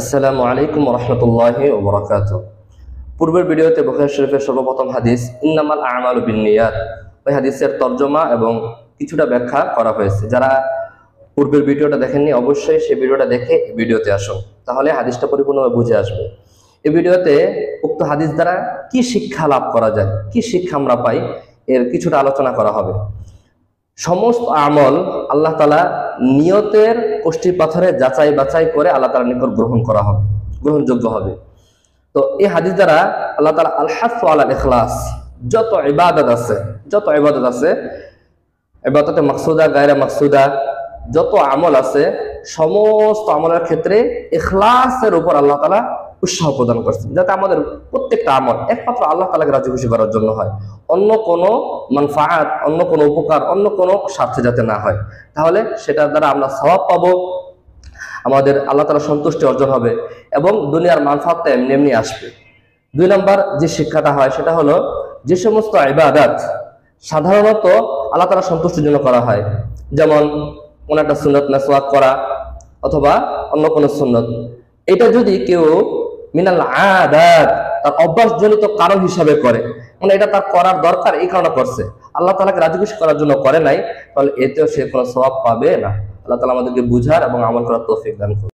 আসসালামু আলাইকুম রহমতুল্লাহি ওয়া বারাকাতুহু। পূর্বের ভিডিওতে বুখারী শরীফের সর্বপ্রথম হাদিস ইন্নামাল আমালু বিন্নিয়াত, ওই হাদিসের তরজমা এবং কিছুটা ব্যাখ্যা করা হয়েছে। যারা পূর্বের ভিডিওটা দেখেননি অবশ্যই সেই ভিডিওটা দেখে এই ভিডিওতে আসুন, তাহলে হাদিসটা পরিপূর্ণভাবে বুঝে আসবে। এই ভিডিওতে উক্ত হাদিস দ্বারা কি শিক্ষা লাভ করা যায়, কি শিক্ষা আমরা পাই, এর কিছুটা আলোচনা করা হবে। সমস্ত আমল আল্লাহ তাআলা নিয়তের কষ্টি পাথরে যাচাই বাছাই করে আল্লাহ তাআলার নিকট গ্রহণযোগ্য হবে। তো এই হাদিস দ্বারা আল্লাহ তাআলা আল হাসু আলা ইখলাস, যত ইবাদত আছে ইবাদতে মাকসুদা গায়রা মাকসুদা, যত আমল আছে সমস্ত আমলের ক্ষেত্রে ইখলাসের উপর আল্লাহ তাআলা উৎসাহ প্রদান করছেন, যাতে আমাদের প্রত্যেকটা আমল একমাত্র আল্লাহ তাআলাকে রাজি খুশি করার জন্য হয়, অন্য কোনো মানফাআত, অন্য কোনো উপকার, অন্য কোনো স্বার্থে যাতে না হয়। তাহলে সেটার দ্বারা আমরা সওয়াব পাবো, আমাদের আল্লাহ তাআলার সন্তুষ্টি অর্জন হবে এবং দুনিয়ার মানফাআতটা এমনি এমনি আসবে। 2 নম্বর যে শিক্ষাটা হয় সেটা হলো, যে সমস্ত ইবাদত সাধারণত আল্লাহ তাআলার সন্তুষ্টির জন্য করা হয়, যেমন কোন একটা সুন্নত মিসওয়াক করা অথবা অন্য কোনো সুন্নত, এটা যদি কেউ মিনাল আদাত, তার অভ্যাসজনিত কারণ হিসাবে করে, মানে এটা তার করার দরকার এই কারণে করছে, আল্লাহ তাআলাকে রাজি খুশি করার জন্য করে নাই, তাহলে এতেও সে কোনো সওয়াব পাবে না। আল্লাহ তাআলা আমাদেরকে বুঝার এবং আমল করার তৌফিক দান করুন।